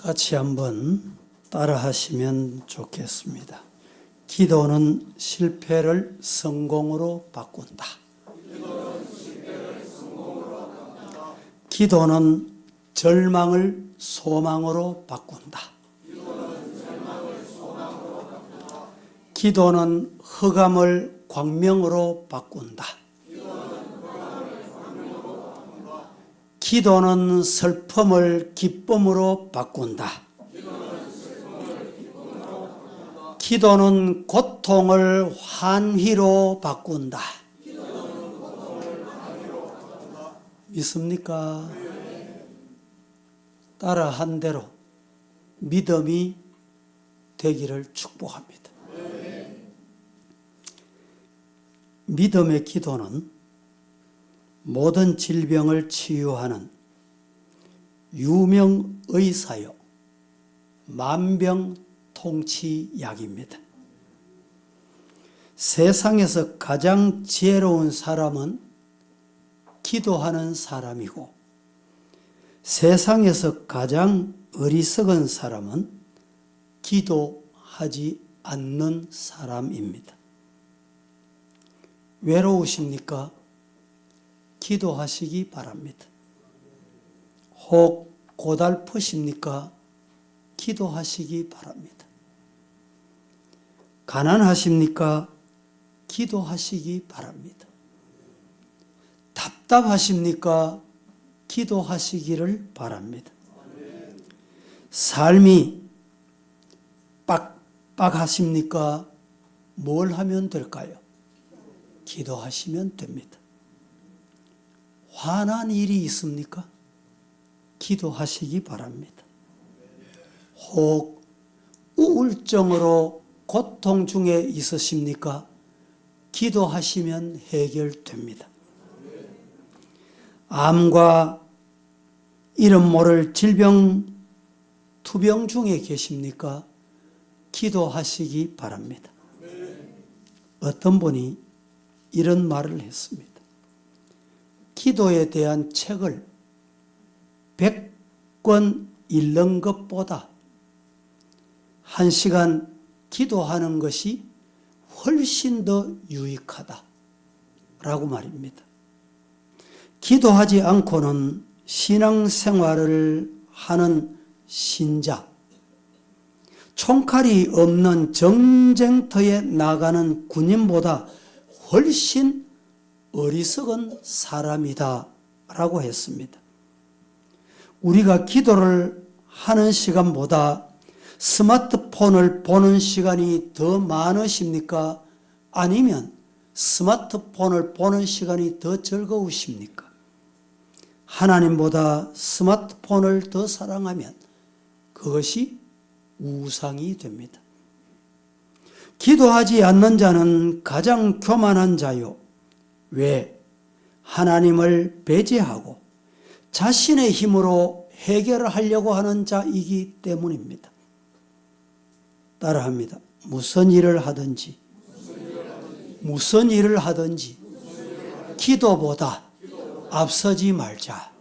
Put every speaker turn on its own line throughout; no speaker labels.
같이 한번 따라 하시면 좋겠습니다. 기도는 실패를 성공으로 바꾼다. 기도는 절망을 소망으로 바꾼다. 기도는 흑암을 광명으로 바꾼다. 기도는 슬픔을 기쁨으로 바꾼다. 기도는 고통을 환희로 바꾼다. 믿습니까? 따라한 대로 믿음이 되기를 축복합니다. 믿음의 기도는 모든 질병을 치유하는 유명 의사요 만병통치약입니다. 세상에서 가장 지혜로운 사람은 기도하는 사람이고 세상에서 가장 어리석은 사람은 기도하지 않는 사람입니다. 외로우십니까? 기도하시기 바랍니다. 혹 고달프십니까? 기도하시기 바랍니다. 가난하십니까? 기도하시기 바랍니다. 답답하십니까? 기도하시기를 바랍니다. 삶이 빡빡하십니까? 뭘 하면 될까요? 기도하시면 됩니다. 화난 일이 있습니까? 기도하시기 바랍니다. 혹 우울증으로 고통 중에 있으십니까? 기도하시면 해결됩니다. 암과 이름 모를 질병, 투병 중에 계십니까? 기도하시기 바랍니다. 어떤 분이 이런 말을 했습니다. 기도에 대한 책을 100권 읽는 것보다 1시간 기도하는 것이 훨씬 더 유익하다라고 말입니다. 기도하지 않고는 신앙생활을 하는 신자, 총칼이 없는 전쟁터에 나가는 군인보다 훨씬 어리석은 사람이다 라고 했습니다. 우리가 기도를 하는 시간보다 스마트폰을 보는 시간이 더 많으십니까? 아니면 스마트폰을 보는 시간이 더 즐거우십니까? 하나님보다 스마트폰을 더 사랑하면 그것이 우상이 됩니다. 기도하지 않는 자는 가장 교만한 자요. 왜? 하나님을 배제하고 자신의 힘으로 해결하려고 하는 자이기 때문입니다. 따라합니다. 무슨 일을 하든지 기도보다 앞서지 말자.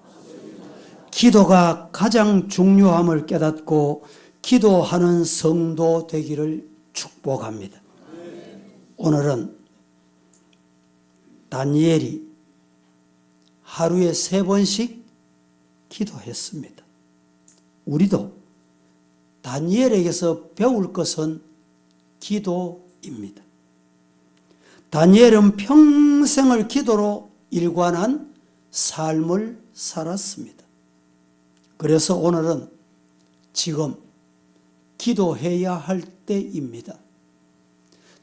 기도가 가장 중요함을 깨닫고 기도하는 성도 되기를 축복합니다. 오늘은 다니엘이 하루에 3번씩 기도했습니다. 우리도 다니엘에게서 배울 것은 기도입니다. 다니엘은 평생을 기도로 일관한 삶을 살았습니다. 그래서 오늘은 지금 기도해야 할 때입니다.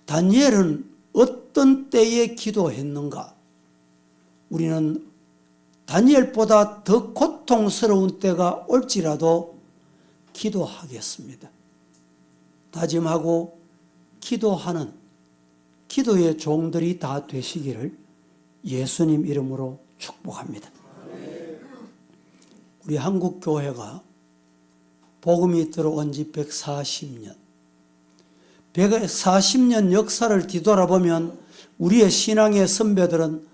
다니엘은 어떤 때에 기도했는가? 우리는 다니엘보다 더 고통스러운 때가 올지라도 기도하겠습니다. 다짐하고 기도하는 기도의 종들이 다 되시기를 예수님 이름으로 축복합니다. 우리 한국교회가 복음이 들어온 지 140년, 140년 역사를 뒤돌아보면 우리의 신앙의 선배들은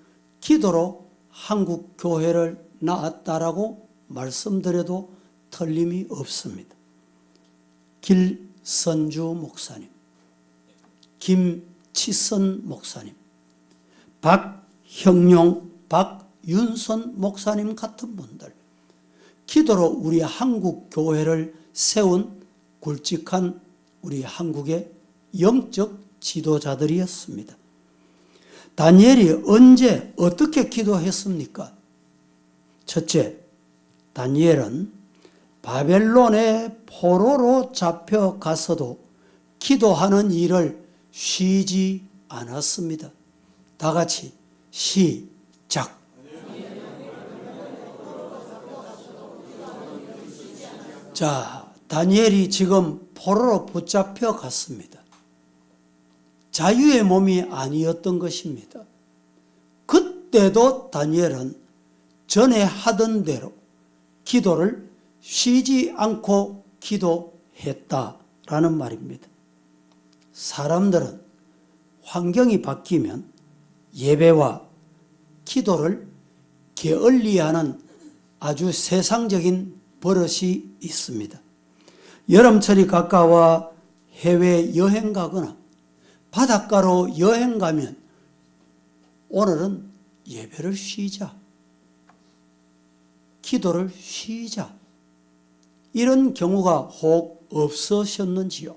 기도로 한국교회를 낳았다라고 말씀드려도 틀림이 없습니다. 길선주 목사님, 김치선 목사님, 박형용, 박윤선 목사님 같은 분들, 기도로 우리 한국 교회를 세운 굵직한 우리 한국의 영적 지도자들이었습니다. 다니엘이 언제 어떻게 기도했습니까? 첫째, 다니엘은 바벨론의 포로로 잡혀가서도 기도하는 일을 쉬지 않았습니다. 다 같이 시작. 자, 다니엘이 지금 포로로 붙잡혀 갔습니다. 자유의 몸이 아니었던 것입니다. 그때도 다니엘은 전에 하던 대로 기도를 쉬지 않고 기도했다라는 말입니다. 사람들은 환경이 바뀌면 예배와 기도를 게을리하는 아주 세상적인 버릇이 있습니다. 여름철이 가까워 해외 여행 가거나 바닷가로 여행 가면 오늘은 예배를 쉬자, 기도를 쉬자, 이런 경우가 혹 없으셨는지요?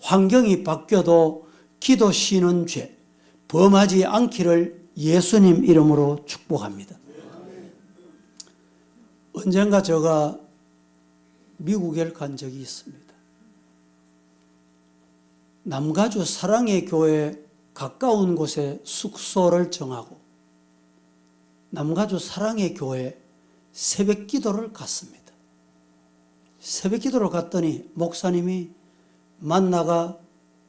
환경이 바뀌어도 기도 쉬는 죄 범하지 않기를 예수님 이름으로 축복합니다. 언젠가 제가 미국에 간 적이 있습니다. 남가주 사랑의 교회 가까운 곳에 숙소를 정하고 남가주 사랑의 교회 새벽 기도를 갔습니다. 새벽 기도를 갔더니 목사님이 만나가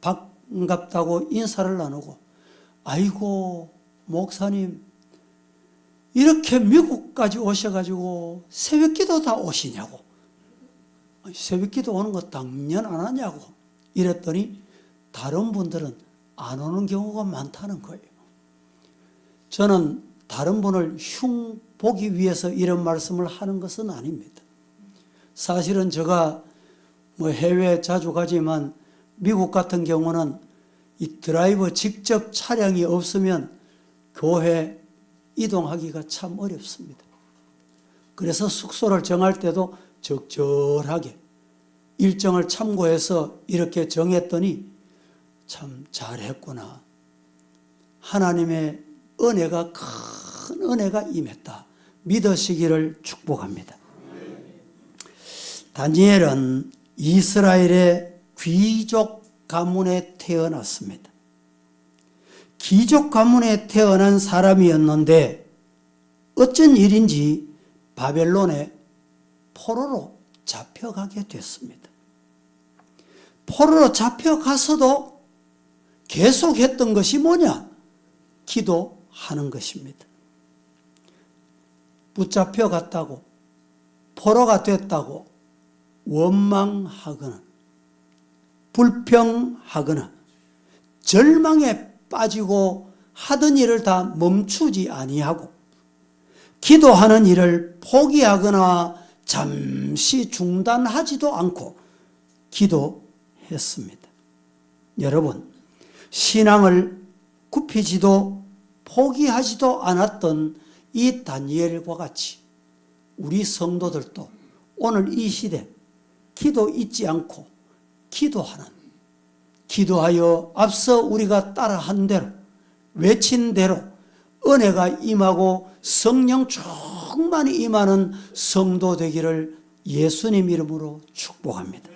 반갑다고 인사를 나누고, 아이고 목사님 이렇게 미국까지 오셔가지고 새벽 기도 다 오시냐고, 새벽 기도 오는 거 당연 안 하냐고 이랬더니 다른 분들은 안 오는 경우가 많다는 거예요. 저는 다른 분을 흉 보기 위해서 이런 말씀을 하는 것은 아닙니다. 사실은 제가 해외 자주 가지만 미국 같은 경우는 이 드라이브 직접 차량이 없으면 교회 이동하기가 참 어렵습니다. 그래서 숙소를 정할 때도 적절하게 일정을 참고해서 이렇게 정했더니 참 잘했구나. 하나님의 은혜가 큰 은혜가 임했다. 믿으시기를 축복합니다. 다니엘은 이스라엘의 귀족 가문에 태어났습니다. 귀족 가문에 태어난 사람이었는데 어쩐 일인지 바벨론에 포로로 잡혀가게 됐습니다. 포로로 잡혀가서도 계속했던 것이 뭐냐? 기도하는 것입니다. 붙잡혀갔다고, 포로가 됐다고 원망하거나 불평하거나 절망에 빠지고 하던 일을 다 멈추지 아니하고 기도하는 일을 포기하거나 잠시 중단하지도 않고 기도했습니다. 여러분, 신앙을 굽히지도 포기하지도 않았던 이 다니엘과 같이 우리 성도들도 오늘 이 시대 기도 잊지 않고 기도하는, 기도하여 앞서 우리가 따라한 대로 외친 대로 은혜가 임하고 성령 충만히 임하는 성도 되기를 예수님 이름으로 축복합니다.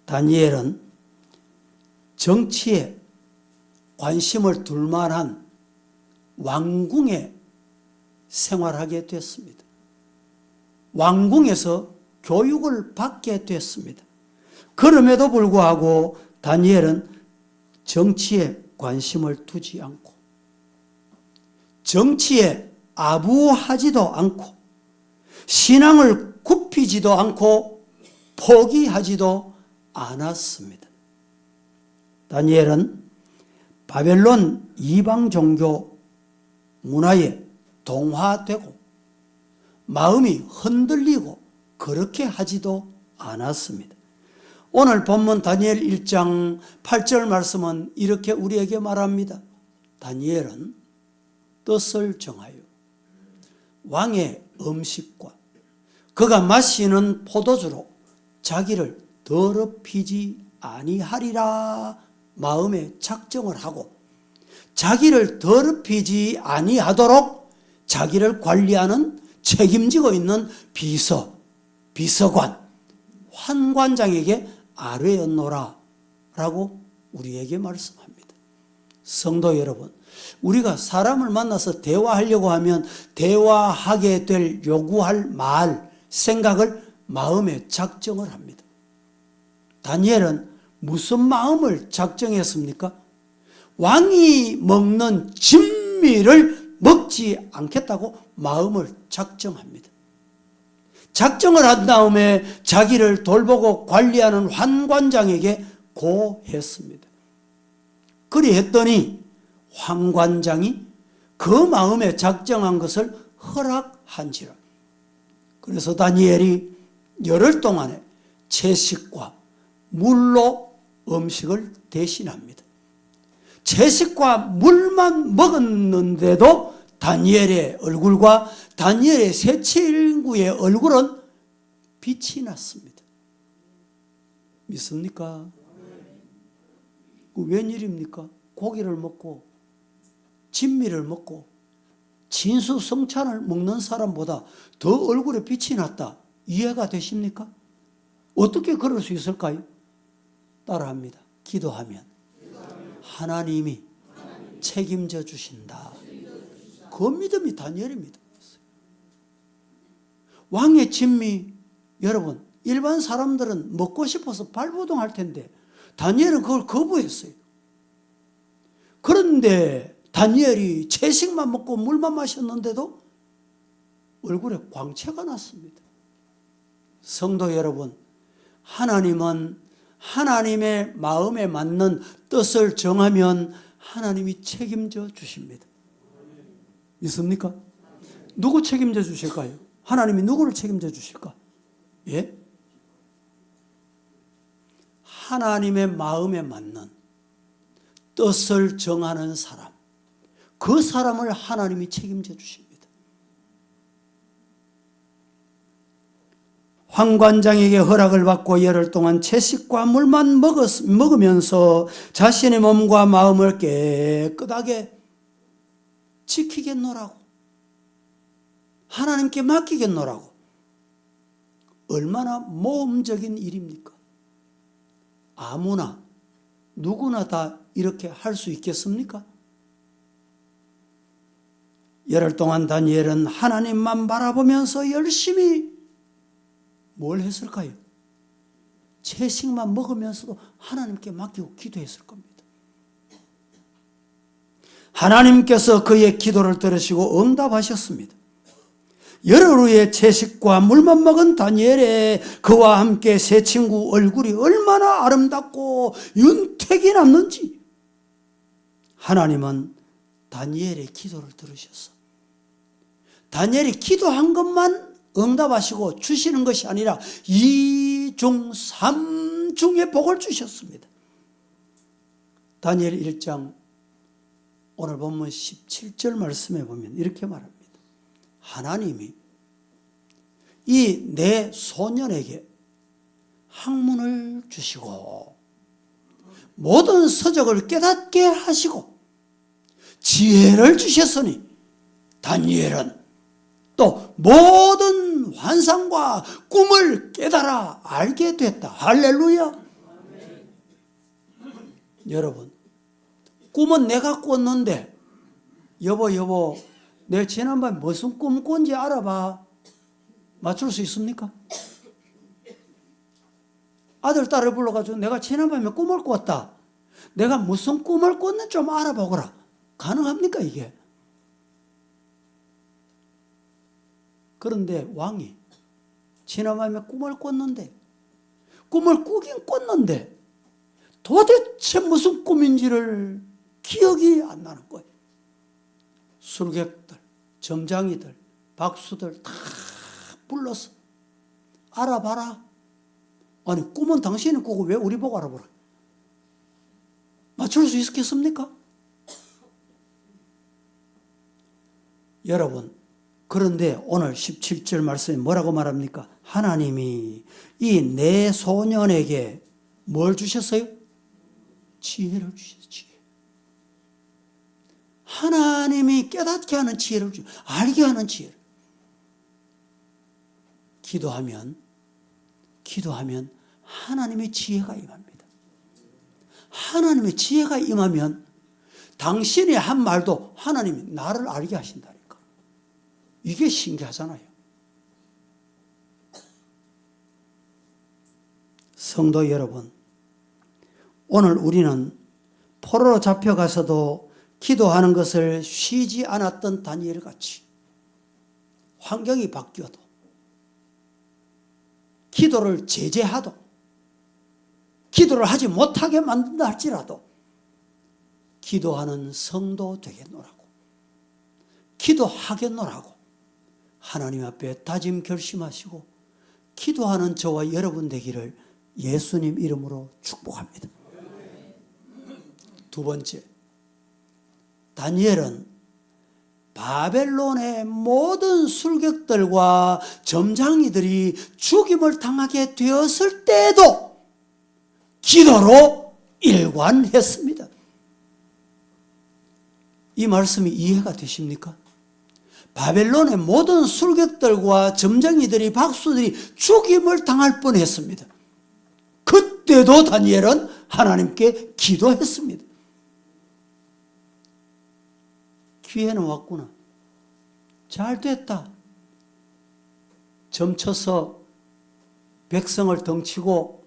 다니엘은 정치에 관심을 둘 만한 왕궁에 생활하게 됐습니다. 왕궁에서 교육을 받게 됐습니다. 그럼에도 불구하고 다니엘은 정치에 관심을 두지 않고 정치에 아부하지도 않고 신앙을 굽히지도 않고 포기하지도 않았습니다. 다니엘은 바벨론 이방 종교 문화에 동화되고 마음이 흔들리고 그렇게 하지도 않았습니다. 오늘 본문 다니엘 1장 8절 말씀은 이렇게 우리에게 말합니다. 다니엘은 뜻을 정하여 왕의 음식과 그가 마시는 포도주로 자기를 더럽히지 아니하리라 마음에 작정을 하고 자기를 더럽히지 아니하도록 자기를 관리하는 책임지고 있는 비서관, 환관장에게 아뢰었노라 라고 우리에게 말씀합니다. 성도 여러분, 우리가 사람을 만나서 대화하려고 하면 대화하게 될 요구할 말, 생각을 마음에 작정을 합니다. 다니엘은 무슨 마음을 작정했습니까? 왕이 먹는 진미를 먹지 않겠다고 마음을 작정합니다. 작정을 한 다음에 자기를 돌보고 관리하는 환관장에게 고했습니다. 그리했더니 환관장이 그 마음에 작정한 것을 허락한지라. 그래서 다니엘이 열흘 동안에 채식과 물로 음식을 대신합니다. 채식과 물만 먹었는데도 다니엘의 얼굴과 다니엘의 세 친구의 얼굴은 빛이 났습니다. 믿습니까? 그 웬일입니까? 고기를 먹고 진미를 먹고 진수성찬을 먹는 사람보다 더 얼굴에 빛이 났다. 이해가 되십니까? 어떻게 그럴 수 있을까요? 따라합니다. 기도하면 하나님이 책임져 주신다. 그 믿음이 다니엘의 믿음이었어요. 왕의 진미, 여러분 일반 사람들은 먹고 싶어서 발버둥할 텐데 다니엘은 그걸 거부했어요. 그런데 다니엘이 채식만 먹고 물만 마셨는데도 얼굴에 광채가 났습니다. 성도 여러분, 하나님은 하나님의 마음에 맞는 뜻을 정하면 하나님이 책임져 주십니다. 믿습니까? 누구 책임져 주실까요? 하나님이 누구를 책임져 주실까? 예? 하나님의 마음에 맞는 뜻을 정하는 사람, 그 사람을 하나님이 책임져 주십니다. 환관장에게 허락을 받고 열흘 동안 채식과 물만 먹으면서 자신의 몸과 마음을 깨끗하게 지키겠노라고, 하나님께 맡기겠노라고. 얼마나 모험적인 일입니까? 아무나 누구나 다 이렇게 할 수 있겠습니까? 열흘 동안 다니엘은 하나님만 바라보면서 열심히 뭘 했을까요? 채식만 먹으면서도 하나님께 맡기고 기도했을 겁니다. 하나님께서 그의 기도를 들으시고 응답하셨습니다. 열흘 후에 채식과 물만 먹은 다니엘의 그와 함께 세 친구 얼굴이 얼마나 아름답고 윤택이 났는지 하나님은 다니엘의 기도를 들으셨어. 다니엘이 기도한 것만 응답하시고 주시는 것이 아니라 2중 3중의 복을 주셨습니다. 다니엘 1장 오늘 본문 17절 말씀에 보면 이렇게 말합니다. 하나님이 이 내 소년에게 학문을 주시고 모든 서적을 깨닫게 하시고 지혜를 주셨으니 다니엘은 또 모든 환상과 꿈을 깨달아 알게 됐다. 할렐루야. 여러분, 꿈은 내가 꿨는데 여보 내 지난밤에 무슨 꿈 꾼지 알아봐. 맞출 수 있습니까? 아들 딸을 불러가지고 내가 지난밤에 꿈을 꿨다. 내가 무슨 꿈을 꿨는지 좀 알아보거라. 가능합니까 이게? 그런데 왕이 지난밤에 꿈을 꿨는데 꿈을 꾸긴 꿨는데 도대체 무슨 꿈인지를 기억이 안 나는 거예요. 술객들, 점장이들, 박수들 다 불러서 알아봐라. 아니 꿈은 당신이 꾸고 왜 우리 보고 알아보라. 맞출 수 있겠습니까? 여러분, 그런데 오늘 17절 말씀에 뭐라고 말합니까? 하나님이 이 네 소년에게 뭘 주셨어요? 지혜를 주셨어요. 지혜. 하나님이 깨닫게 하는 지혜를 주셨어요. 알게 하는 지혜를. 기도하면 하나님의 지혜가 임합니다. 하나님의 지혜가 임하면 당신이 한 말도 하나님이 나를 알게 하신다니까. 이게 신기하잖아요. 성도 여러분, 오늘 우리는 포로로 잡혀가서도 기도하는 것을 쉬지 않았던 다니엘 같이 환경이 바뀌어도 기도를 제재하도 기도를 하지 못하게 만든다 할지라도 기도하는 성도 되겠노라고, 기도하겠노라고 하나님 앞에 다짐 결심하시고 기도하는 저와 여러분 되기를 예수님 이름으로 축복합니다. 두 번째, 다니엘은 바벨론의 모든 술객들과 점장이들이 죽임을 당하게 되었을 때에도 기도로 일관했습니다. 이 말씀이 이해가 되십니까? 바벨론의 모든 술객들과 점쟁이들이 박수들이 죽임을 당할 뻔했습니다. 그때도 다니엘은 하나님께 기도했습니다. 기회는 왔구나. 잘 됐다. 점쳐서 백성을 덩치고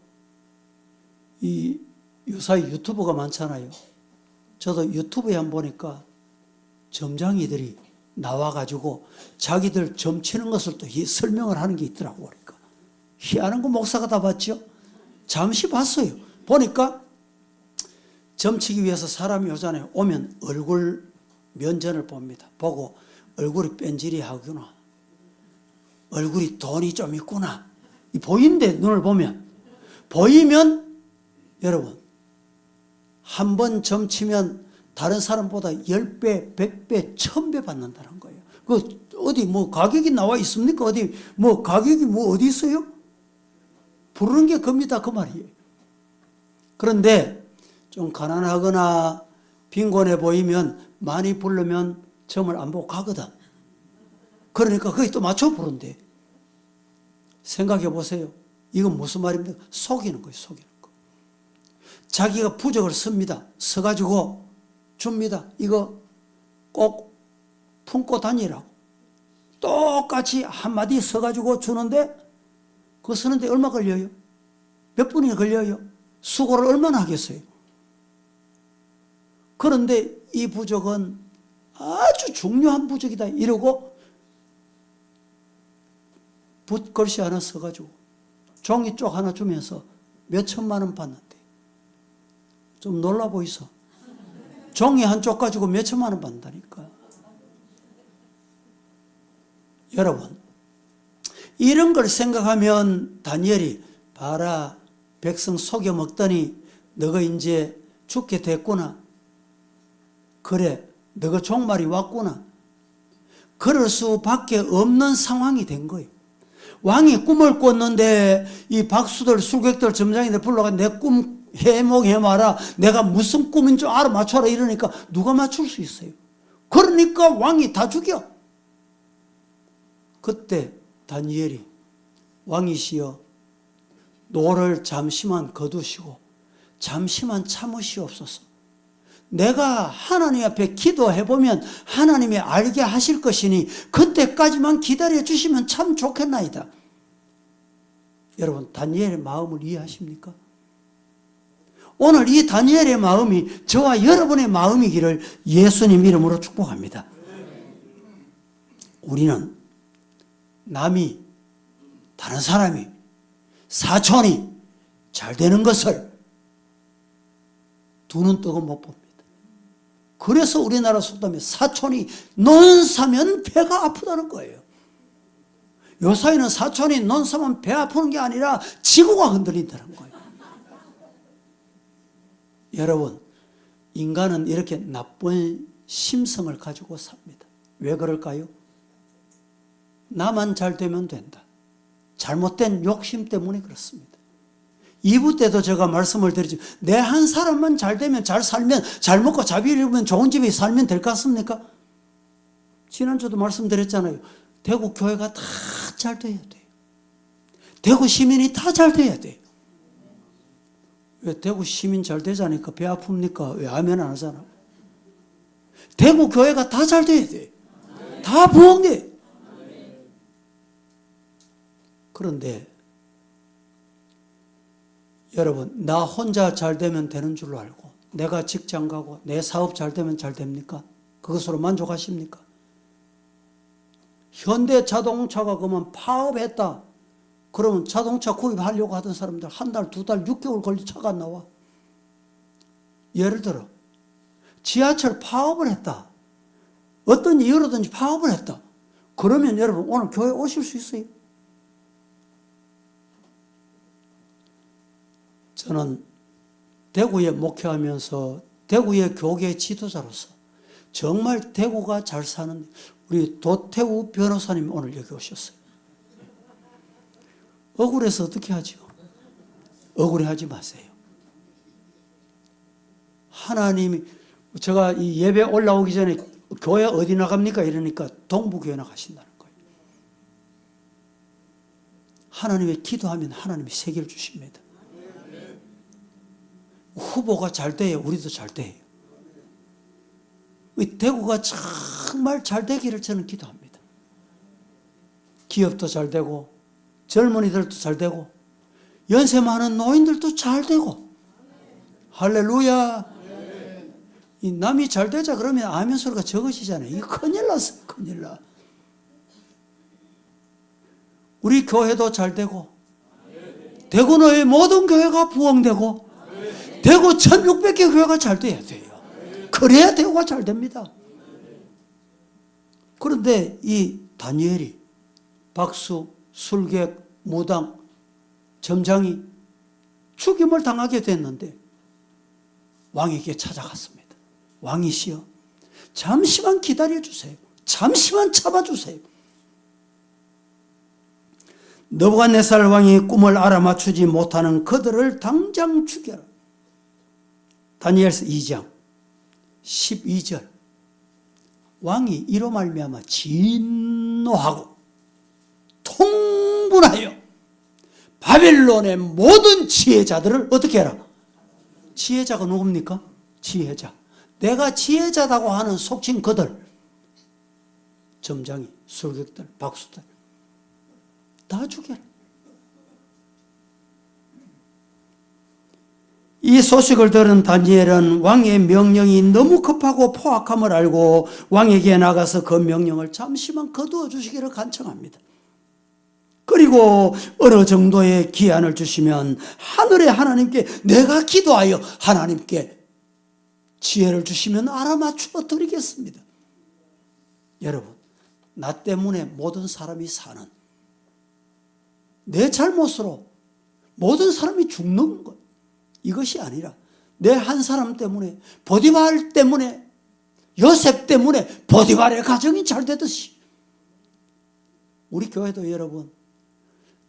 요사이 유튜브가 많잖아요. 저도 유튜브에 한번 보니까 점장이들이 나와가지고 자기들 점치는 것을 또 설명을 하는 게 있더라고. 그러니까 희한한 거 목사가 다 봤죠. 잠시 봤어요. 보니까 점치기 위해서 사람이 오잖아요. 오면 얼굴 면전을 봅니다. 보고 얼굴이 뺀질이하구나, 얼굴이 돈이 좀 있구나, 보이는데 눈을 보이면 여러분 한 번 점치면 다른 사람보다 10배, 100배, 1000배 받는다는 거예요. 그 어디 뭐 가격이 나와 있습니까? 어디 뭐 가격이 뭐 어디 있어요? 부르는 게 겁니다, 그 말이에요. 그런데 좀 가난하거나 빈곤해 보이면 많이 부르면 점을 안 보고 가거든. 그러니까 거기 또 맞춰 부른대. 생각해 보세요. 이건 무슨 말입니까? 속이는 거예요, 속이는 거. 자기가 부적을 씁니다. 써가지고 줍니다. 이거 꼭 품고 다니라고. 똑같이 한마디 써가지고 주는데 그거 쓰는데 얼마 걸려요? 몇 분이 걸려요? 수고를 얼마나 하겠어요? 그런데 이 부적은 아주 중요한 부적이다 이러고 붓글씨 하나 써가지고 종이 쪽 하나 주면서 몇 천만 원 받는데 좀 놀라 보이소. 종이 한 쪽 가지고 몇 천만 원 받는다니까. 여러분, 이런 걸 생각하면 다니엘이 봐라, 백성 속여 먹더니 너가 이제 죽게 됐구나. 그래, 너가 종말이 왔구나. 그럴 수밖에 없는 상황이 된 거예요. 왕이 꿈을 꿨는데 이 박수들, 술객들, 점장이들 불러가 내 꿈 해몽해마라. 내가 무슨 꿈인 줄 알아맞춰라 이러니까 누가 맞출 수 있어요? 그러니까 왕이 다 죽여. 그때 다니엘이 왕이시여 노를 잠시만 거두시고 잠시만 참으시옵소서. 내가 하나님 앞에 기도해보면 하나님이 알게 하실 것이니 그때까지만 기다려 주시면 참 좋겠나이다. 여러분, 다니엘의 마음을 이해하십니까? 오늘 이 다니엘의 마음이 저와 여러분의 마음이기를 예수님 이름으로 축복합니다. 우리는 남이, 다른 사람이, 사촌이 잘 되는 것을 두 눈 뜨고 못 봅니다. 그래서 우리나라 속담에 사촌이 논 사면 배가 아프다는 거예요. 요사이는 사촌이 논서면 배 아프는 게 아니라 지구가 흔들린다는 거예요. 여러분, 인간은 이렇게 나쁜 심성을 가지고 삽니다. 왜 그럴까요? 나만 잘 되면 된다. 잘못된 욕심 때문에 그렇습니다. 2부 때도 제가 말씀을 드리죠. 내 한 사람만 잘 되면, 잘 살면, 잘 먹고 자비 입으면 좋은 집에 살면 될 것 같습니까? 지난주도 말씀드렸잖아요. 대구 교회가 다 잘 돼야 돼요. 대구 시민이 다 잘 돼야 돼요. 왜 대구 시민 잘 되자니까 배 아픕니까? 왜 아멘 안 하잖아. 대구 교회가 다 잘 돼야 돼요. 다 부흥돼. 그런데 여러분, 나 혼자 잘 되면 되는 줄로 알고 내가 직장 가고 내 사업 잘 되면 잘 됩니까? 그것으로 만족하십니까? 현대자동차가 그러면 파업했다. 그러면 자동차 구입하려고 하던 사람들 한 달, 두 달, 6개월 걸려 차가 안 나와. 예를 들어 지하철 파업을 했다. 어떤 이유로든지 파업을 했다. 그러면 여러분 오늘 교회 오실 수 있어요? 저는 대구에 목회하면서 대구의 교계 지도자로서 정말 대구가 잘 사는 우리 도태우 변호사님 오늘 여기 오셨어요. 억울해서 어떻게 하죠? 억울해하지 마세요. 하나님이, 제가 이 예배 올라오기 전에 교회 어디 나갑니까? 이러니까 동부교회 나가신다는 거예요. 하나님의 기도하면 하나님이 세계를 주십니다. 후보가 잘 돼요. 우리도 잘 돼요. 대구가 정말 잘 되기를 저는 기도합니다. 기업도 잘 되고 젊은이들도 잘 되고 연세 많은 노인들도 잘 되고 할렐루야. 이 남이 잘 되자 그러면 아멘 소리가 적으시잖아요. 이거 큰일 났어요. 큰일 나. 우리 교회도 잘 되고 대구의 모든 교회가 부흥되고 대구 1600개 교회가 잘 돼야 돼요. 그래야 대구가 잘 됩니다. 그런데 이 다니엘이 박수, 술객, 무당, 점장이 죽임을 당하게 됐는데 왕에게 찾아갔습니다. 왕이시여, 잠시만 기다려주세요. 잠시만 참아주세요. 느부갓네살 왕이 꿈을 알아맞추지 못하는 그들을 당장 죽여라. 다니엘서 2장 12절. 왕이 이로 말미암아 진노하고 통분하여 바벨론의 모든 지혜자들을 어떻게 해라? 지혜자가 누굽니까? 지혜자. 내가 지혜자다고 하는 속칭 그들, 점장이, 술객들, 박수들 다 죽여라. 이 소식을 들은 다니엘은 왕의 명령이 너무 급하고 포악함을 알고 왕에게 나가서 그 명령을 잠시만 거두어 주시기를 간청합니다. 그리고 어느 정도의 기한을 주시면 하늘의 하나님께 내가 기도하여 하나님께 지혜를 주시면 알아맞추어 드리겠습니다. 여러분, 나 때문에 모든 사람이 사는, 내 잘못으로 모든 사람이 죽는 것, 이것이 아니라 내 한 사람 때문에, 보디발 때문에, 요셉 때문에 보디발의 가정이 잘 되듯이 우리 교회도 여러분,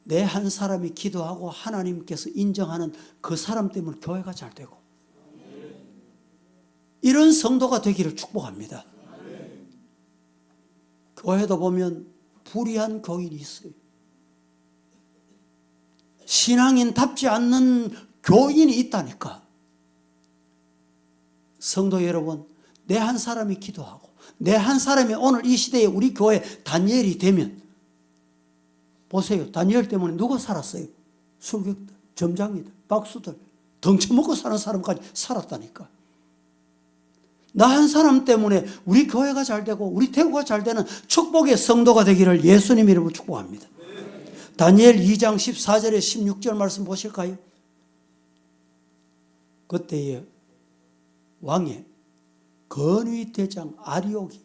내 한 사람이 기도하고 하나님께서 인정하는 그 사람 때문에 교회가 잘 되고 이런 성도가 되기를 축복합니다. 교회도 보면 불의한 교인이 있어요. 신앙인답지 않는 교인이 있다니까. 성도 여러분, 내 한 사람이 기도하고 내 한 사람이 오늘 이 시대에 우리 교회 다니엘이 되면, 보세요. 다니엘 때문에 누가 살았어요? 술객들, 점장이들, 박수들, 덩쳐먹고 사는 사람까지 살았다니까. 나 한 사람 때문에 우리 교회가 잘 되고 우리 대구가 잘 되는 축복의 성도가 되기를 예수님 이름으로 축복합니다. 다니엘 2장 14절에 16절 말씀 보실까요? 그때에 왕의 건위대장 아리옥이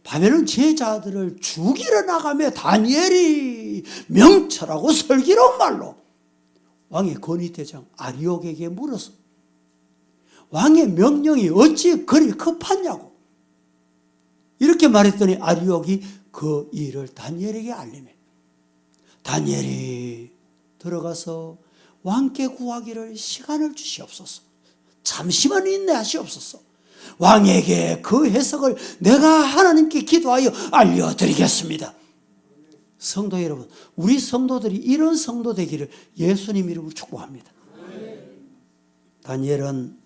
바벨론 제자들을 죽이러 나가며 다니엘이 명철하고 슬기로운 말로 왕의 건의대장 아리옥에게 물어서 왕의 명령이 어찌 그리 급하냐고 이렇게 말했더니 아리옥이 그 일을 다니엘에게 알리매 다니엘이 들어가서 왕께 구하기를 시간을 주시옵소서. 잠시만 인내하시옵소서. 왕에게 그 해석을 내가 하나님께 기도하여 알려드리겠습니다. 성도 여러분, 우리 성도들이 이런 성도 되기를 예수님 이름으로 축복합니다. 다니엘은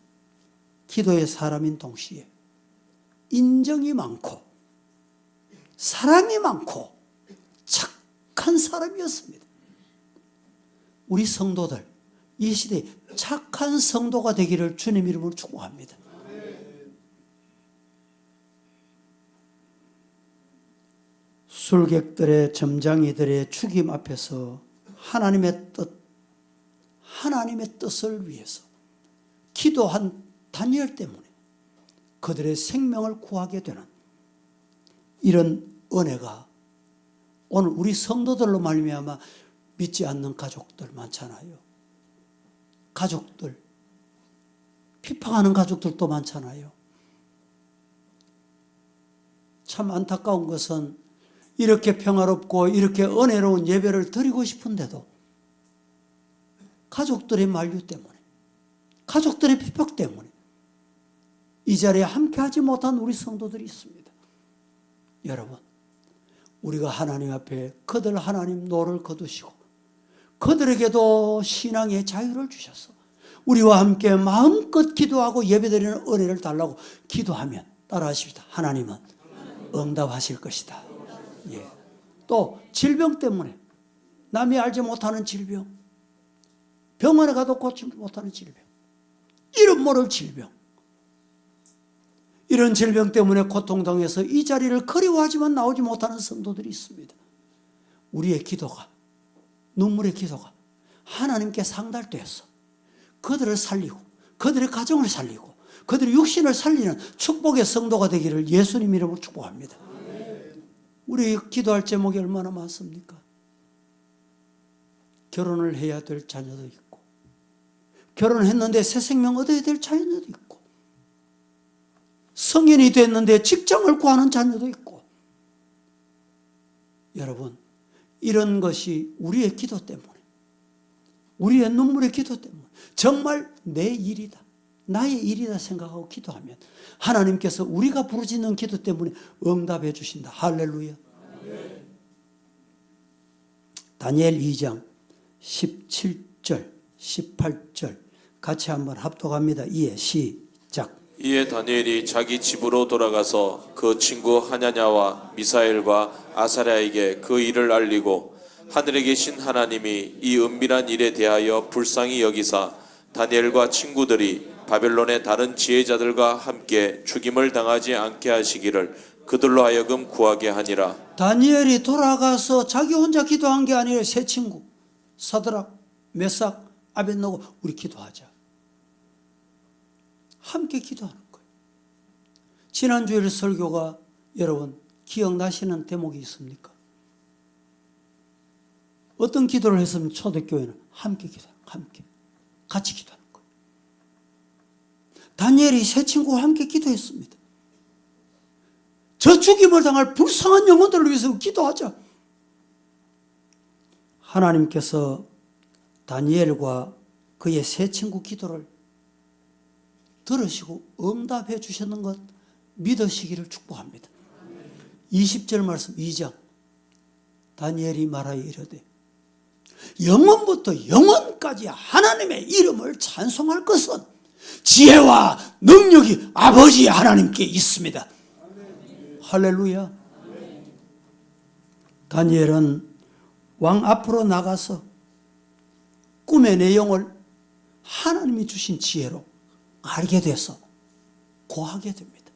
기도의 사람인 동시에 인정이 많고 사랑이 많고 착한 사람이었습니다. 우리 성도들 이 시대에 착한 성도가 되기를 주님 이름으로 축복합니다. 술객들의 점장이들의 죽임 앞에서 하나님의 뜻을 위해서 기도한 다니엘 때문에 그들의 생명을 구하게 되는 이런 은혜가 오늘 우리 성도들로 말미암아 믿지 않는 가족들 많잖아요. 가족들, 피방하는 가족들도 많잖아요. 참 안타까운 것은 이렇게 평화롭고 이렇게 은혜로운 예배를 드리고 싶은데도 가족들의 만류 때문에, 가족들의 핍박 때문에 이 자리에 함께하지 못한 우리 성도들이 있습니다. 여러분, 우리가 하나님 앞에 그들 하나님 노를 거두시고 그들에게도 신앙의 자유를 주셔서 우리와 함께 마음껏 기도하고 예배드리는 은혜를 달라고 기도하면 따라하십시다. 하나님은 응답하실 것이다. 예. 또 질병 때문에 남이 알지 못하는 질병, 병원에 가도 고치지 못하는 질병, 이름 모를 질병, 이런 질병 때문에 고통당해서 이 자리를 그리워하지만 나오지 못하는 성도들이 있습니다. 우리의 기도가, 눈물의 기도가 하나님께 상달되어서 그들을 살리고 그들의 가정을 살리고 그들의 육신을 살리는 축복의 성도가 되기를 예수님 이름으로 축복합니다. 우리 기도할 제목이 얼마나 많습니까? 결혼을 해야 될 자녀도 있고 결혼했는데 새 생명 얻어야 될 자녀도 있고 성인이 됐는데 직장을 구하는 자녀도 있고 여러분, 이런 것이 우리의 기도 때문에 우리의 눈물의 기도 때문에 정말 내 일이다, 나의 일이다 생각하고 기도하면 하나님께서 우리가 부르짖는 기도 때문에 응답해 주신다. 할렐루야. 다니엘 2장 17절 18절 같이 한번 합독합니다. 이에 시작.
이에 다니엘이 자기 집으로 돌아가서 그 친구 하냐냐와 미사엘과 아사랴에게 그 일을 알리고 하늘에 계신 하나님이 이 은밀한 일에 대하여 불쌍히 여기사 다니엘과 친구들이 바벨론의 다른 지혜자들과 함께 죽임을 당하지 않게 하시기를 그들로 하여금 구하게 하니라.
다니엘이 돌아가서 자기 혼자 기도한 게 아니라 세 친구 사드락, 메삭, 아벳노고 우리 기도하자. 함께 기도하는 거예요. 지난주에 설교가 여러분 기억나시는 대목이 있습니까? 어떤 기도를 했으면 초대교회는 함께 기도하는 거예요. 함께 같이 기도하는 거예요. 다니엘이 세 친구와 함께 기도했습니다. 저 죽임을 당할 불쌍한 영혼들을 위해서 기도하자. 하나님께서 다니엘과 그의 세 친구 기도를 들으시고 응답해 주셨는 것 믿으시기를 축복합니다. 20절 말씀 2장 다니엘이 말하여 이르되 영원부터 영원까지 하나님의 이름을 찬송할 것은 지혜와 능력이 아버지 하나님께 있습니다. 할렐루야. 다니엘은 왕 앞으로 나가서 꿈의 내용을 하나님이 주신 지혜로 알게 돼서 고하게 됩니다.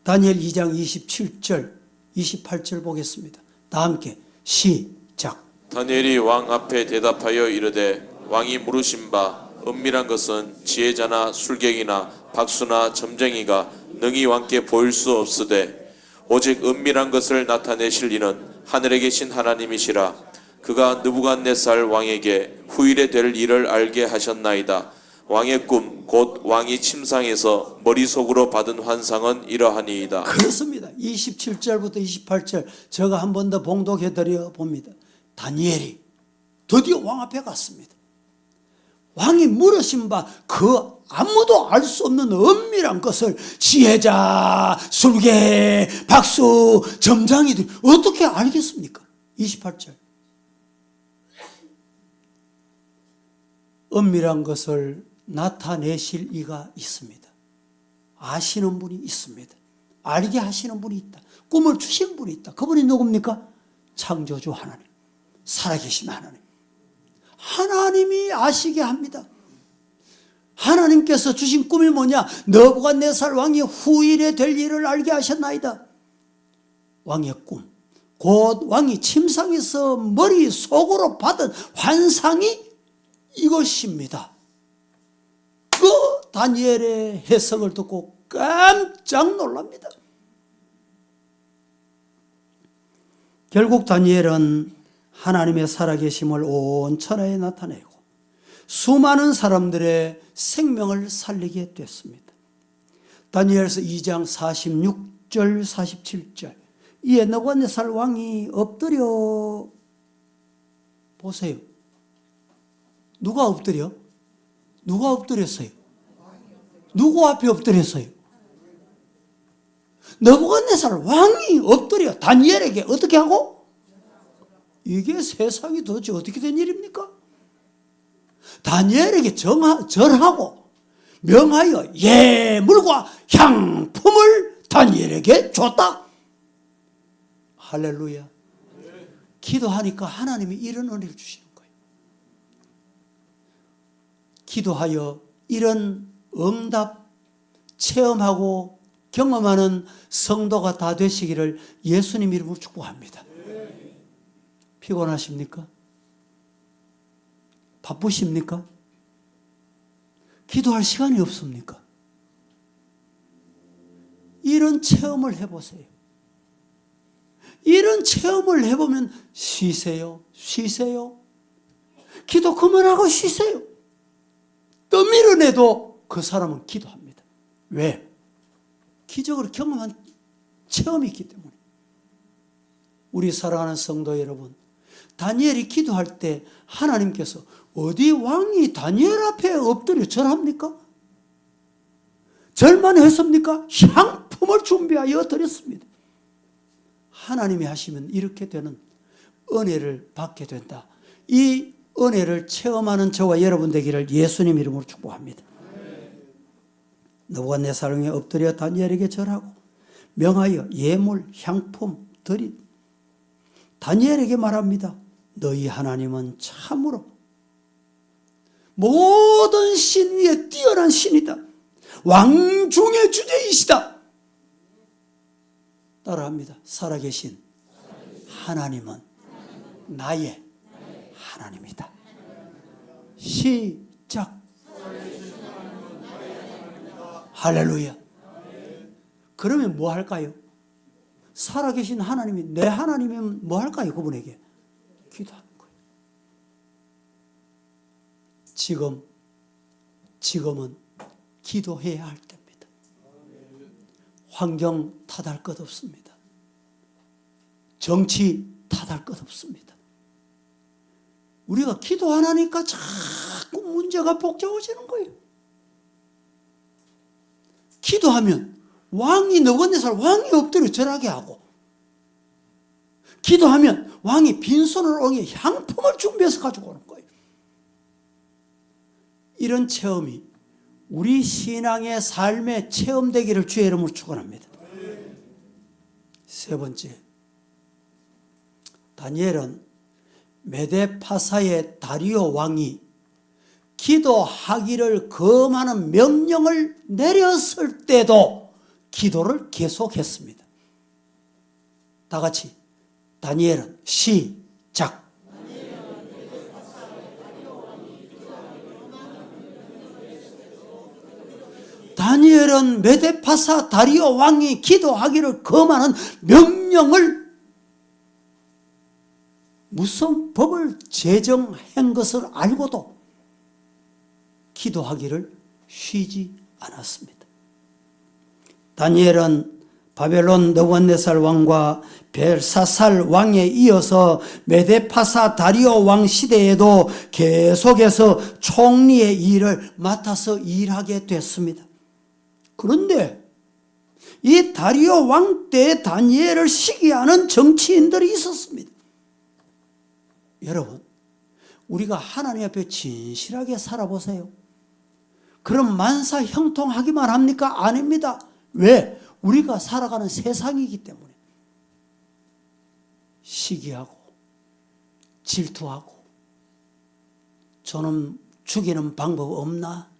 다니엘 2장 27절 28절 보겠습니다. 다 함께 시작.
다니엘이 왕 앞에 대답하여 이르되 왕이 물으신 바 은밀한 것은 지혜자나 술객이나 박수나 점쟁이가 능히 왕께 보일 수 없으되 오직 은밀한 것을 나타내실 이는 하늘에 계신 하나님이시라. 그가 느부갓네살 왕에게 후일에 될 일을 알게 하셨나이다. 왕의 꿈 곧 왕이 침상에서 머릿속으로 받은 환상은 이러하니이다.
그렇습니다. 27절부터 28절 제가 한 번 더 봉독해 드려 봅니다. 다니엘이 드디어 왕 앞에 갔습니다. 왕이 물으신 바 그 아무도 알 수 없는 은밀한 것을 지혜자, 술개, 박수, 점장이들 어떻게 알겠습니까? 28절. 은밀한 것을 나타내실 이가 있습니다. 아시는 분이 있습니다. 알게 하시는 분이 있다. 꿈을 주신 분이 있다. 그분이 누굽니까? 창조주 하나님, 살아계신 하나님. 하나님이 아시게 합니다. 하나님께서 주신 꿈이 뭐냐? 느부갓네살 왕이 후일에 될 일을 알게 하셨나이다. 왕의 꿈, 곧 왕이 침상에서 머릿속으로 받은 환상이 이것입니다. 그 다니엘의 해석을 듣고 깜짝 놀랍니다. 결국 다니엘은 하나님의 살아계심을 온 천하에 나타내고 수많은 사람들의 생명을 살리게 됐습니다. 다니엘서 2장 46절 47절 이에 느부갓네살 왕이 엎드려 보세요. 누가 엎드려? 누가 엎드렸어요? 누구 앞에 엎드렸어요? 느부갓네살 왕이 엎드려 다니엘에게 어떻게 하고? 이게 세상이 도대체 어떻게 된 일입니까? 다니엘에게 절하고 명하여 예물과 향품을 다니엘에게 줬다. 할렐루야. 기도하니까 하나님이 이런 은혜를 주시는 거예요. 기도하여 이런 응답 체험하고 경험하는 성도가 다 되시기를 예수님 이름으로 축복합니다. 피곤하십니까? 바쁘십니까? 기도할 시간이 없습니까? 이런 체험을 해보세요. 이런 체험을 해보면 쉬세요. 쉬세요. 기도 그만하고 쉬세요. 떠밀어내도 그 사람은 기도합니다. 왜? 기적을 경험한 체험이 있기 때문에. 우리 사랑하는 성도 여러분, 다니엘이 기도할 때 하나님께서 어디 왕이 다니엘 앞에 엎드려 절합니까? 절만 했습니까? 향품을 준비하여 드렸습니다. 하나님이 하시면 이렇게 되는 은혜를 받게 된다. 이 은혜를 체험하는 저와 여러분 되기를 예수님 이름으로 축복합니다. 느부갓네살 왕이 엎드려 다니엘에게 절하고 명하여 예물, 향품 드린 다니엘에게 말합니다. 너희 하나님은 참으로 모든 신 위에 뛰어난 신이다. 왕중의 주제이시다. 따라합니다. 살아계신 하나님은 나의 하나님이다. 시작. 할렐루야. 그러면 뭐 할까요? 살아계신 하나님이 내 하나님이면 뭐 할까요? 그분에게 기도하는 거예요. 지금은 기도해야 할 때입니다. 환경 탓할 것 없습니다. 정치 탓할 것 없습니다. 우리가 기도 안 하니까 자꾸 문제가 복잡해지는 거예요. 기도하면 왕이 느부갓네살 왕이 엎드려 절하게 하고, 기도하면 왕이 빈손으로 옹에 향품을 준비해서 가지고 오는 거예요. 이런 체험이 우리 신앙의 삶의 체험되기를 주의 이름으로 축원합니다. 세 번째, 다니엘은 메데파사의 다리오 왕이 기도하기를 금하는 명령을 내렸을 때도 기도를 계속했습니다. 다 같이 다니엘은 시작. 다니엘은 다니엘은 메데파사 다리오 왕이 기도하기를 금하는 명령을, 무슨 법을 제정한 것을 알고도 기도하기를 쉬지 않았습니다. 다니엘은 바벨론 느부갓네살 왕과 벨사살 왕에 이어서 메데파사 다리오 왕 시대에도 계속해서 총리의 일을 맡아서 일하게 됐습니다. 그런데 이 다리오 왕 때 다니엘을 시기하는 정치인들이 있었습니다. 여러분, 우리가 하나님 앞에 진실하게 살아보세요. 그럼 만사 형통하기만 합니까? 아닙니다. 왜? 우리가 살아가는 세상이기 때문에. 시기하고 질투하고 저놈 죽이는 방법 없나?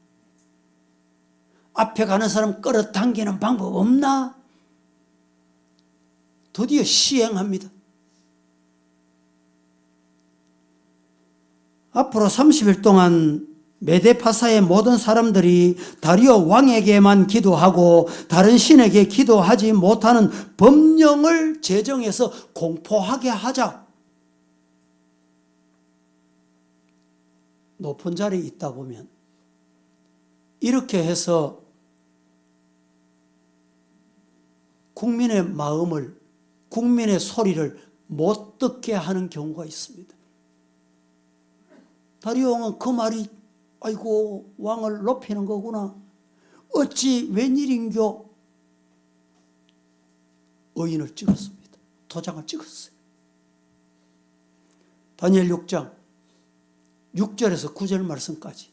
앞에 가는 사람 끌어당기는 방법 없나? 드디어 시행합니다. 앞으로 30일 동안 메데파사의 모든 사람들이 다리오 왕에게만 기도하고 다른 신에게 기도하지 못하는 법령을 제정해서 공포하게 하자. 높은 자리에 있다 보면 이렇게 해서 국민의 마음을, 국민의 소리를 못 듣게 하는 경우가 있습니다. 다리오 왕은 그 말이 아이고 왕을 높이는 거구나. 어찌 웬일인교. 의인을 찍었습니다. 도장을 찍었어요. 다니엘 6장 6절에서 9절 말씀까지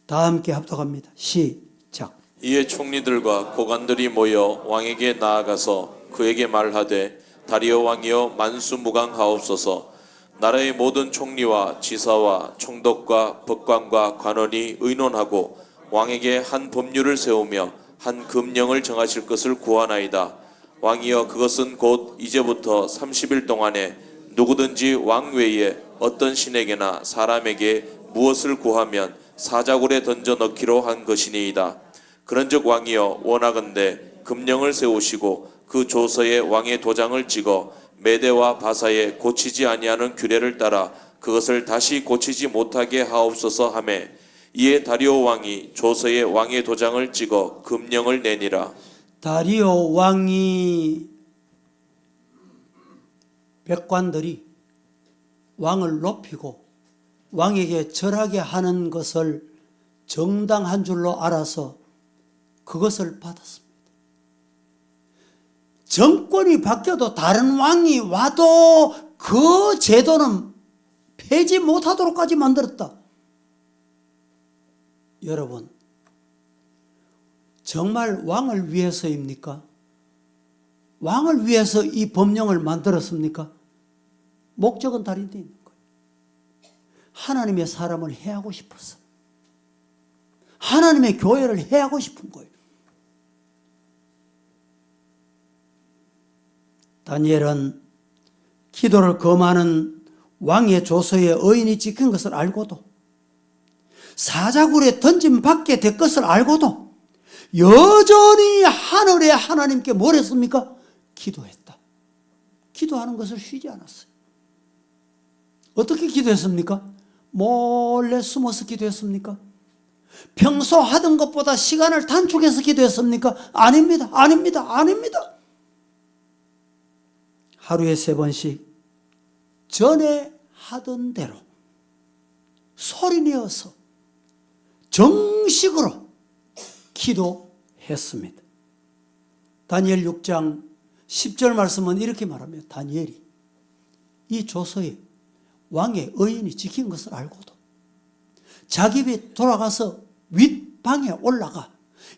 다 함께 합독합니다. 시작.
이에 총리들과 고관들이 모여 왕에게 나아가서 그에게 말하되 다리오 왕이여 만수무강하옵소서. 나라의 모든 총리와 지사와 총독과 법관과 관원이 의논하고 왕에게 한 법률을 세우며 한 금령을 정하실 것을 구하나이다. 왕이여 그것은 곧 이제부터 30일 동안에 누구든지 왕 외에 어떤 신에게나 사람에게 무엇을 구하면 사자굴에 던져 넣기로 한 것이니이다. 그런즉 왕이여 원하건대 금령을 세우시고 그 조서에 왕의 도장을 찍어 메대와 바사에 고치지 아니하는 규례를 따라 그것을 다시 고치지 못하게 하옵소서 하매 이에 다리오 왕이 조서에 왕의 도장을 찍어 금령을 내니라.
다리오 왕이 백관들이 왕을 높이고 왕에게 절하게 하는 것을 정당한 줄로 알아서 그것을 받았습니다. 정권이 바뀌어도 다른 왕이 와도 그 제도는 폐지 못하도록까지 만들었다. 여러분, 정말 왕을 위해서입니까? 왕을 위해서 이 법령을 만들었습니까? 목적은 다른 데 있는 거예요. 하나님의 사람을 해하고 싶었어. 하나님의 교회를 해하고 싶은 거예요. 다니엘은 기도를 금하는 왕의 조서에 의인이 찍힌 것을 알고도 사자굴에 던짐 받게 될 것을 알고도 여전히 하늘의 하나님께 뭘 했습니까? 기도했다. 기도하는 것을 쉬지 않았어요. 어떻게 기도했습니까? 몰래 숨어서 기도했습니까? 평소 하던 것보다 시간을 단축해서 기도했습니까? 아닙니다. 아닙니다. 아닙니다. 하루에 3번씩 전에 하던 대로 소리내어서 정식으로 기도했습니다. 다니엘 6장 10절 말씀은 이렇게 말하며 다니엘이 이 조서에 왕의 의인이 지킨 것을 알고도 자기 집에 돌아가서 윗방에 올라가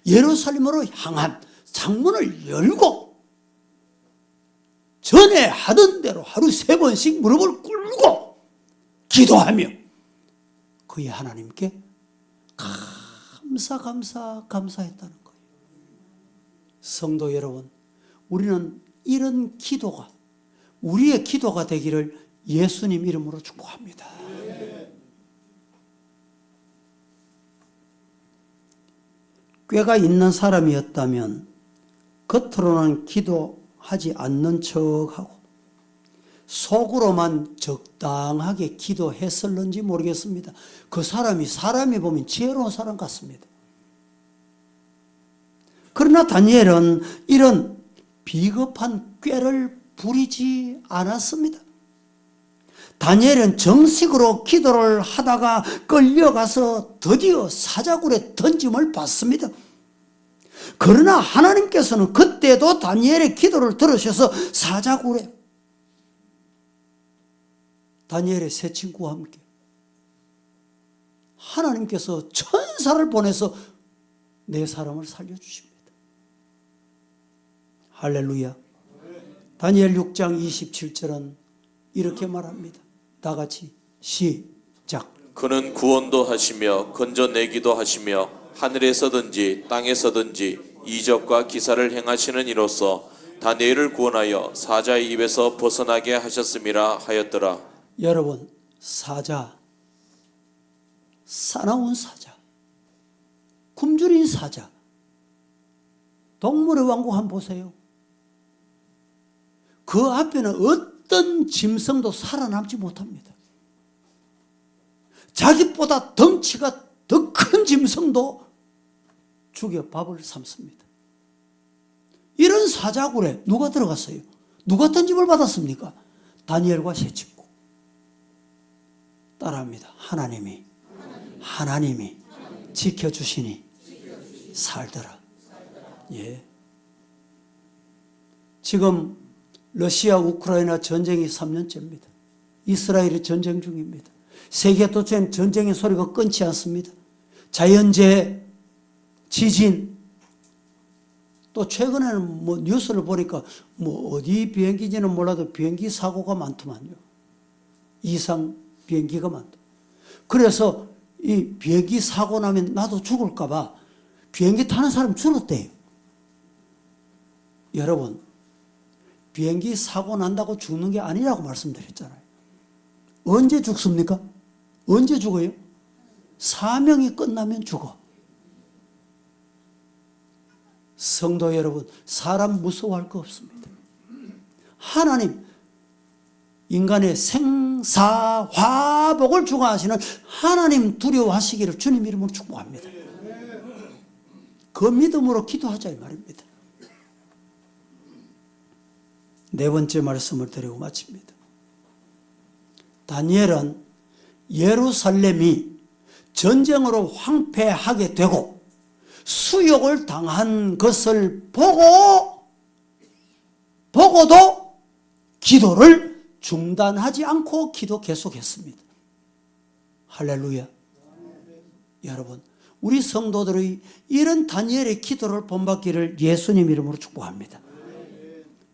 예루살렘으로 향한 창문을 열고 전에 하던 대로 하루 3번씩 무릎을 꿇고 기도하며 그의 하나님께 감사했다는 거예요. 성도 여러분, 우리는 이런 기도가 우리의 기도가 되기를 예수님 이름으로 축복합니다. 꾀가 있는 사람이었다면 겉으로는 기도하지 않는 척하고 속으로만 적당하게 기도했을는지 모르겠습니다. 그 사람이 보면 지혜로운 사람 같습니다. 그러나 다니엘은 이런 비겁한 꾀를 부리지 않았습니다. 다니엘은 정식으로 기도를 하다가 끌려가서 드디어 사자굴에 던짐을 받습니다. 그러나 하나님께서는 그때도 다니엘의 기도를 들으셔서 사자굴에 다니엘의 세 친구와 함께 하나님께서 천사를 보내서 네 사람을 살려주십니다. 할렐루야. 다니엘 6장 27절은 이렇게 말합니다. 다 같이 시작.
그는 구원도 하시며 건져내기도 하시며 하늘에서든지 땅에서든지 이적과 기사를 행하시는 이로써 다니엘을 구원하여 사자의 입에서 벗어나게 하셨음이라 하였더라.
여러분, 사자, 사나운 사자, 굶주린 사자, 동물의 왕국 한번 보세요. 그 앞에는 어떤 짐승도 살아남지 못합니다. 자기보다 덩치가 더 큰 짐승도 죽여 밥을 삼습니다. 이런 사자굴에 누가 들어갔어요? 누가 던짐을 받았습니까? 다니엘과 세 친구. 따라합니다. 하나님이 지켜주시니 살더라. 예. 지금 러시아 우크라이나 전쟁이 3년째입니다. 이스라엘이 전쟁 중입니다. 세계 도처엔 전쟁의 소리가 끊지 않습니다. 자연재해, 지진, 또 최근에는 뭐 뉴스를 보니까 뭐 어디 비행기인지는 몰라도 비행기 사고가 많더만요. 이상 비행기가 많다. 그래서 이 비행기 사고 나면 나도 죽을까봐 비행기 타는 사람 줄었대요. 여러분, 비행기 사고 난다고 죽는 게 아니라고 말씀드렸잖아요. 언제 죽습니까? 언제 죽어요? 사명이 끝나면 죽어. 성도 여러분, 사람 무서워할 거 없습니다. 하나님, 인간의 생사화복을 주관하시는 하나님 두려워하시기를 주님 이름으로 축복합니다. 그 믿음으로 기도하자 이 말입니다. 네 번째 말씀을 드리고 마칩니다. 다니엘은 예루살렘이 전쟁으로 황폐하게 되고 수욕을 당한 것을 보고도 기도를 중단하지 않고 기도 계속했습니다. 할렐루야. 여러분, 우리 성도들의 이런 다니엘의 기도를 본받기를 예수님 이름으로 축복합니다.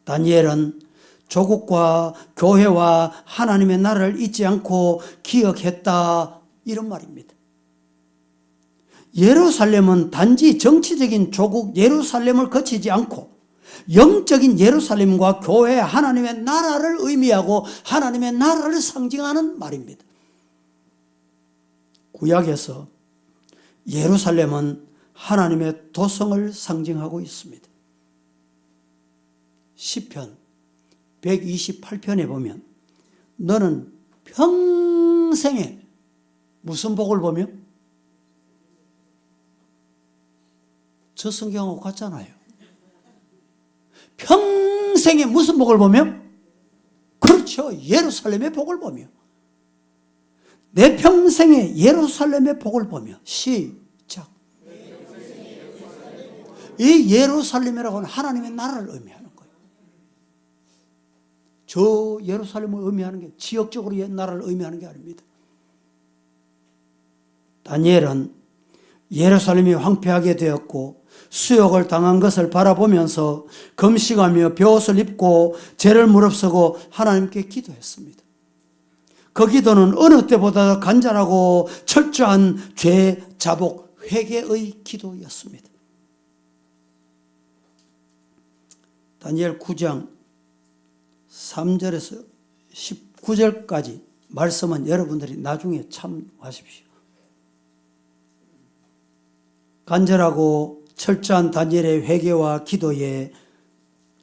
다니엘은 조국과 교회와 하나님의 나라를 잊지 않고 기억했다, 이런 말입니다. 예루살렘은 단지 정치적인 조국 예루살렘을 거치지 않고 영적인 예루살렘과 교회, 하나님의 나라를 의미하고 하나님의 나라를 상징하는 말입니다. 구약에서 예루살렘은 하나님의 도성을 상징하고 있습니다. 시편 128편에 보면 너는 평생에 무슨 복을 보며? 저 성경하고 같잖아요. 평생에 무슨 복을 보며? 그렇죠. 예루살렘의 복을 보며. 내 평생에 예루살렘의 복을 보며. 시작. 이 예루살렘이라고 하는 하나님의 나라를 의미하는 거예요. 저 예루살렘을 의미하는 게 지역적으로 나라를 의미하는 게 아닙니다. 다니엘은 예루살렘이 황폐하게 되었고 수욕을 당한 것을 바라보면서 금식하며 벼옷을 입고 죄를 무릅쓰고 하나님께 기도했습니다. 그 기도는 어느 때보다 간절하고 철저한 죄 자복 회개의 기도였습니다. 다니엘 9장 3절에서 19절까지 말씀은 여러분들이 나중에 참고하십시오. 간절하고 철저한 다니엘의 회개와 기도에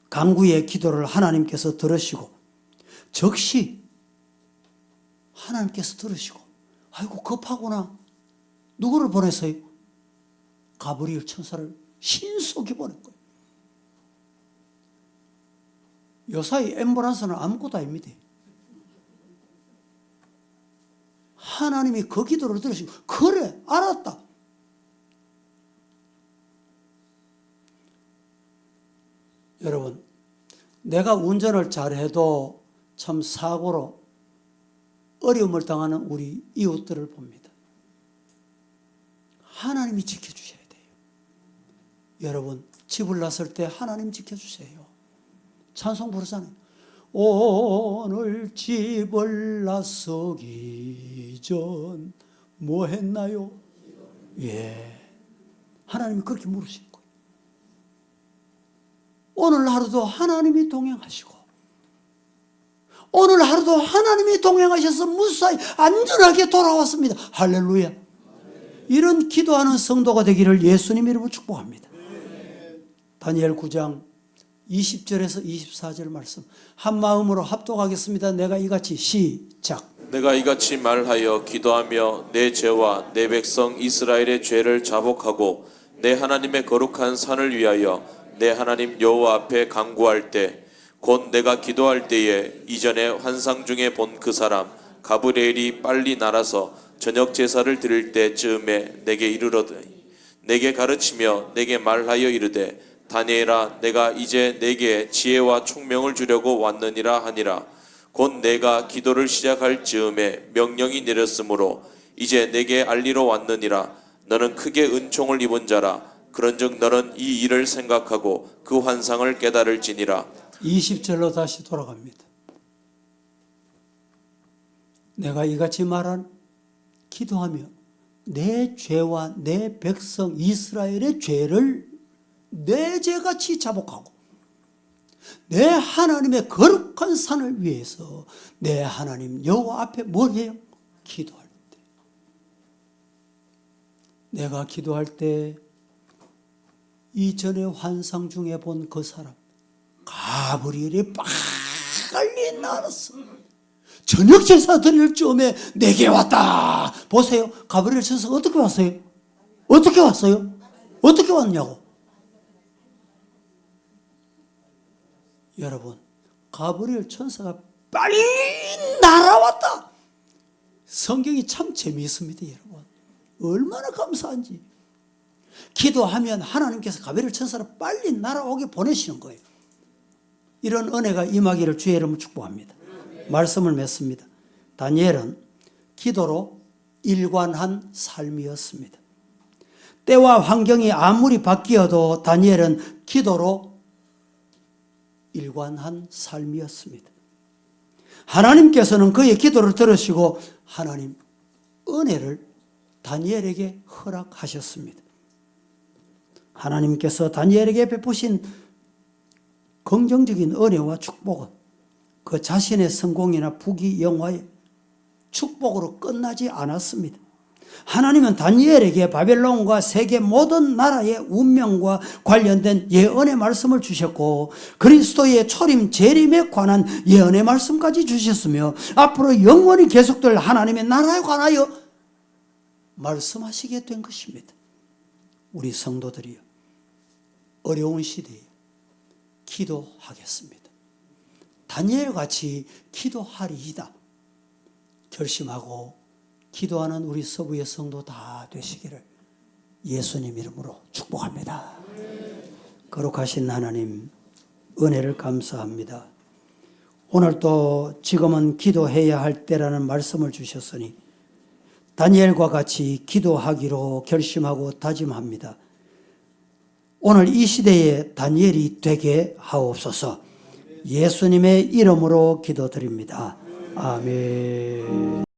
간구의 기도를 하나님께서 들으시고 즉시 하나님께서 들으시고 아이고 급하구나. 누구를 보냈어요? 가브리엘 천사를 신속히 보낸 거예요. 요사이 앰뷸런스는 아무것도 아닙니다. 하나님이 그 기도를 들으시고 그래 알았다. 여러분, 내가 운전을 잘해도 참 사고로 어려움을 당하는 우리 이웃들을 봅니다. 하나님이 지켜주셔야 돼요. 여러분, 집을 났을 때 하나님 지켜주세요. 찬송 부르잖아요. 오늘 집을 나서기 전 뭐 했나요? 예, 하나님이 그렇게 물으시는 거예요. 오늘 하루도 하나님이 동행하시고 오늘 하루도 하나님이 동행하셔서 무사히 안전하게 돌아왔습니다. 할렐루야. 이런 기도하는 성도가 되기를 예수님 이름으로 축복합니다. 다니엘 9장 20절에서 24절 말씀 한 마음으로 합독하겠습니다. 내가 이같이 시작.
내가 이같이 말하여 기도하며 내 죄와 내 백성 이스라엘의 죄를 자복하고 내 하나님의 거룩한 산을 위하여 내 하나님 여호와 앞에 간구할 때 곧 내가 기도할 때에 이전에 환상 중에 본 그 사람 가브리엘이 빨리 날아서 저녁 제사를 드릴 때쯤에 내게 이르러더니 내게 가르치며 내게 말하여 이르되 다니엘아 내가 이제 내게 지혜와 총명을 주려고 왔느니라 하니라. 곧 내가 기도를 시작할 즈음에 명령이 내렸으므로 이제 내게 알리러 왔느니라. 너는 크게 은총을 입은 자라. 그런즉 너는 이 일을 생각하고 그 환상을 깨달을지니라.
20절로 다시 돌아갑니다. 내가 이같이 말한 기도하며 내 죄와 내 백성 이스라엘의 죄를 내 죄같이 자복하고 내 하나님의 거룩한 산을 위해서 내 하나님 여호와 앞에 뭘 해요? 기도할 때. 내가 기도할 때 이전에 환상 중에 본 그 사람 가브리엘이 빨리 날았어. 저녁 제사 드릴 즈음에 내게 왔다. 보세요. 가브리엘 천사가 어떻게 왔어요? 어떻게 왔어요? 어떻게 왔냐고. 여러분, 가브리엘 천사가 빨리 날아왔다. 성경이 참 재미있습니다, 여러분. 얼마나 감사한지. 기도하면 하나님께서 가브리엘 천사를 빨리 날아오게 보내시는 거예요. 이런 은혜가 임하기를 주의 이름으로 축복합니다. 말씀을 맺습니다. 다니엘은 기도로 일관한 삶이었습니다. 때와 환경이 아무리 바뀌어도 다니엘은 기도로 일관한 삶이었습니다. 하나님께서는 그의 기도를 들으시고 하나님 은혜를 다니엘에게 허락하셨습니다. 하나님께서 다니엘에게 베푸신 긍정적인 은혜와 축복은 그 자신의 성공이나 부귀 영화의 축복으로 끝나지 않았습니다. 하나님은 다니엘에게 바벨론과 세계 모든 나라의 운명과 관련된 예언의 말씀을 주셨고 그리스도의 초림 재림에 관한 예언의 말씀까지 주셨으며 앞으로 영원히 계속될 하나님의 나라에 관하여 말씀하시게 된 것입니다. 우리 성도들이요, 어려운 시대에 기도하겠습니다. 다니엘같이 기도하리이다 결심하고 기도하는 우리 서부의 성도 다 되시기를 예수님 이름으로 축복합니다. 거룩하신 하나님, 은혜를 감사합니다. 오늘 또 지금은 기도해야 할 때라는 말씀을 주셨으니 다니엘과 같이 기도하기로 결심하고 다짐합니다. 오늘 이 시대에 다니엘이 되게 하옵소서. 예수님의 이름으로 기도드립니다. 아멘.